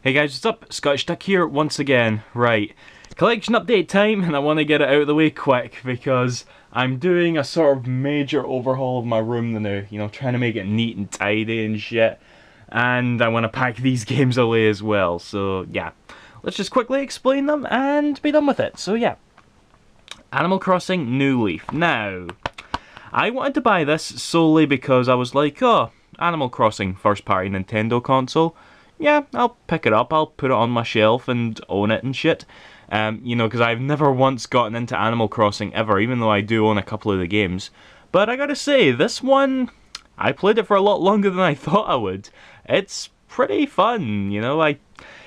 Hey guys, what's up? Scottish Duck here once again. Right, collection update time, and I want to get it out of the way quick because I'm doing a sort of major overhaul of my room now. You know, trying to make it neat and tidy and shit. And I want to pack these games away as well. So yeah, let's just quickly explain them and be done with it. So yeah, Animal Crossing New Leaf. Now, I wanted to buy this solely because I was like, oh, Animal Crossing first party Nintendo console. Yeah, I'll pick it up, I'll put it on my shelf and own it and shit. You know, because I've never once gotten into Animal Crossing ever, even though I do own a couple of the games. But I gotta say, this one, I played it for a lot longer than I thought I would. It's pretty fun, you know,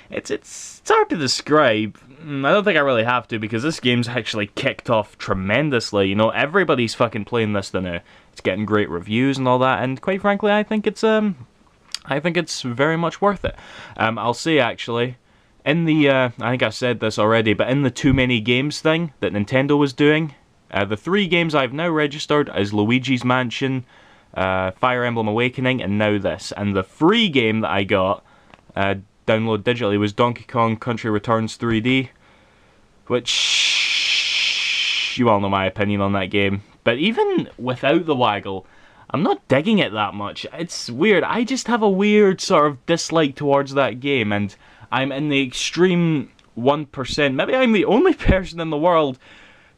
it's hard to describe. I don't think I really have to, because this game's actually kicked off tremendously, you know, everybody's fucking playing this now. It's getting great reviews and all that, and quite frankly, I think it's very much worth it. I'll say, actually, in the, I think I said this already, but in the too many games thing that Nintendo was doing, the 3 games I've now registered is Luigi's Mansion, Fire Emblem Awakening, and now this. And the free game that I got, download digitally, was Donkey Kong Country Returns 3D, which, you all know my opinion on that game. But even without the waggle, I'm not digging it that much. It's weird. I just have a weird sort of dislike towards that game, and I'm in the extreme 1%. Maybe I'm the only person in the world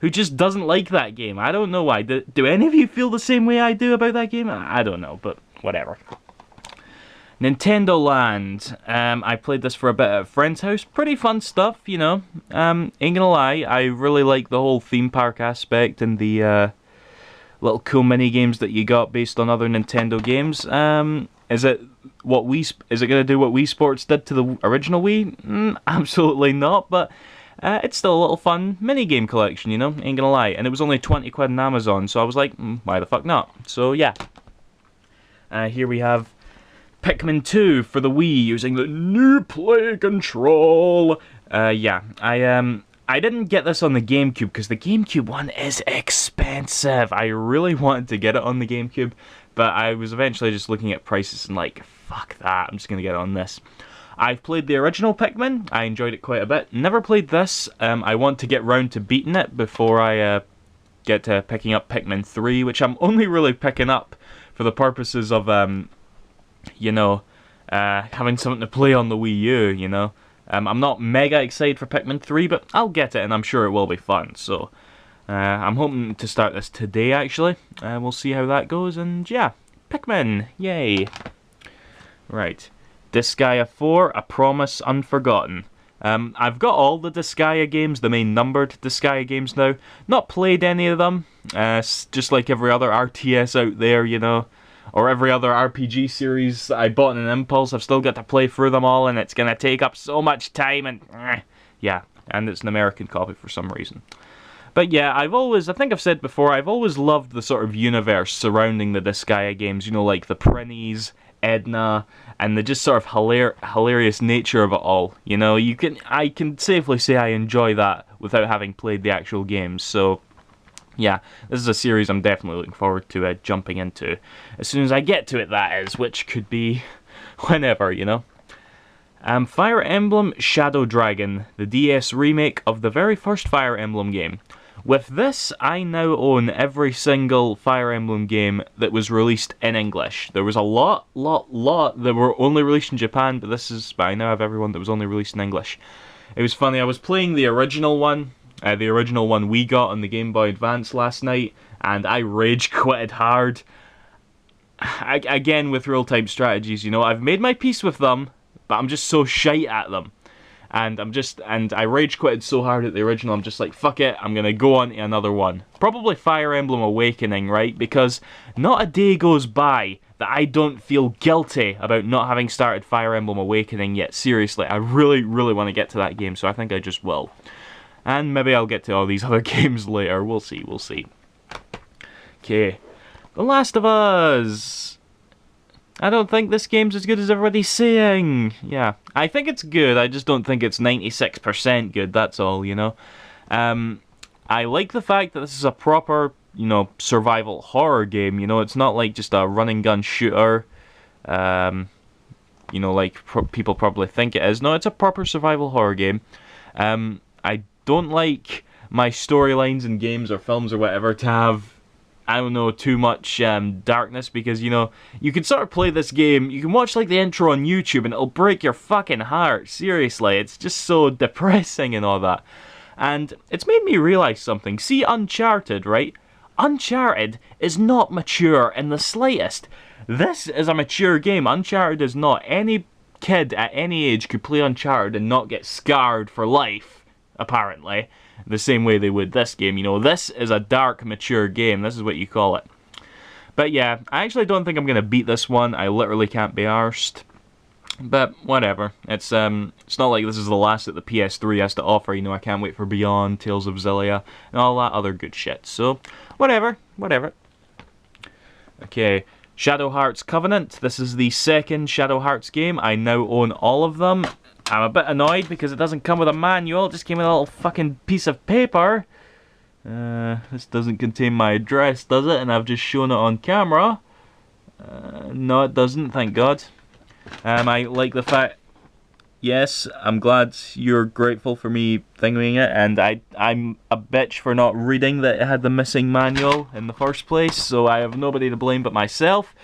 who just doesn't like that game. I don't know why. Do any of you feel the same way I do about that game? I don't know, but whatever. Nintendo Land. I played this for a bit at a friend's house. Pretty fun stuff, you know. Ain't gonna lie, I really like the whole theme park aspect and the little cool mini games that you got based on other Nintendo games. Is it gonna do what Wii Sports did to the original Wii? Absolutely not. But it's still a little fun mini game collection, you know. Ain't gonna lie. And it was only 20 quid on Amazon, so I was like, why the fuck not? So yeah. Here we have Pikmin 2 for the Wii using the new Play Control. Yeah, I didn't get this on the GameCube because the GameCube one is expensive. I really wanted to get it on the GameCube, but I was eventually just looking at prices and like, fuck that, I'm just gonna get it on this. I've played the original Pikmin, I enjoyed it quite a bit. Never played this. I want to get round to beating it before I get to picking up Pikmin 3, which I'm only really picking up for the purposes of, you know, having something to play on the Wii U, you know. I'm not mega excited for Pikmin 3, but I'll get it, and I'm sure it will be fun. So, I'm hoping to start this today, actually. We'll see how that goes, and yeah, Pikmin, yay. Right, Disgaea 4, A Promise Unforgotten. I've got all the Disgaea games, the main numbered Disgaea games now. Not played any of them, just like every other RTS out there, you know. Or every other RPG series that I bought in an impulse, I've still got to play through them all, and it's gonna take up so much time, and yeah, and it's an American copy for some reason. But yeah, I think I've said before, I've always loved the sort of universe surrounding the Disgaea games, you know, like the Prinnies, Edna, and the just sort of hilarious nature of it all. You know, I can safely say I enjoy that without having played the actual games, so yeah, this is a series I'm definitely looking forward to jumping into. As soon as I get to it, that is, which could be whenever, you know. Fire Emblem Shadow Dragon, the DS remake of the very first Fire Emblem game. With this, I now own every single Fire Emblem game that was released in English. There was a lot that were only released in Japan, but I now have everyone that was only released in English. It was funny, I was playing the original one we got on the Game Boy Advance last night, and I rage quitted hard. Again, with real-time strategies, you know, I've made my peace with them, but I'm just so shite at them. And I rage quitted so hard at the original, I'm just like, fuck it, I'm gonna go on to another one. Probably Fire Emblem Awakening, right? Because not a day goes by that I don't feel guilty about not having started Fire Emblem Awakening yet. Seriously, I really, really want to get to that game, so I think I just will. And maybe I'll get to all these other games later. We'll see, we'll see. Okay. The Last of Us. I don't think this game's as good as everybody's saying. Yeah. I think it's good, I just don't think it's 96% good, that's all, you know. I like the fact that this is a proper, you know, survival horror game, you know. It's not like just a run and gun shooter. you know, like people probably think it is. No, it's a proper survival horror game. I don't like my storylines in games or films or whatever to have, I don't know, too much darkness, because, you know, you can sort of play this game, you can watch like the intro on YouTube and it'll break your fucking heart, seriously, it's just so depressing and all that. And it's made me realise something. See Uncharted, right? Uncharted is not mature in the slightest. This is a mature game. Uncharted is not. Any kid at any age could play Uncharted and not get scarred for life, apparently, the same way they would this game. You know, this is a dark, mature game. This is what you call it. But yeah, I actually don't think I'm going to beat this one. I literally can't be arsed. But whatever. It's not like this is the last that the PS3 has to offer. You know, I can't wait for Beyond, Tales of Xillia, and all that other good shit. So, whatever. Okay. Shadow Hearts Covenant. This is the second Shadow Hearts game. I now own all of them. I'm a bit annoyed because it doesn't come with a manual. It just came with a little fucking piece of paper. This doesn't contain my address, does it? And I've just shown it on camera. No, it doesn't, thank God. I like the fact... Yes, I'm glad you're grateful for me thinking it, and I'm a bitch for not reading that it had the missing manual in the first place, so I have nobody to blame but myself.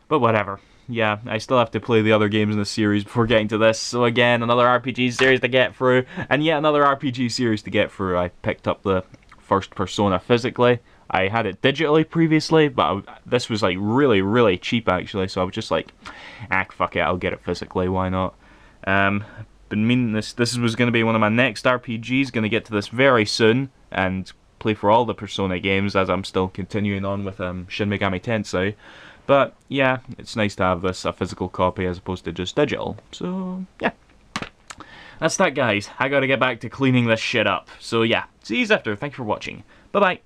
But whatever. Yeah, I still have to play the other games in the series before getting to this, so again, another RPG series to get through, and yet another RPG series to get through. I picked up the first Persona physically. I had it digitally previously, but this was like really, really cheap actually, so I was just like, fuck it, I'll get it physically, why not? Been meaning this was going to be one of my next RPGs, going to get to this very soon, and play for all the Persona games, as I'm still continuing on with Shin Megami Tensei. But yeah, it's nice to have this, a physical copy, as opposed to just digital. So yeah, that's that, guys. I gotta get back to cleaning this shit up. So yeah, see you after, thank you for watching, bye bye.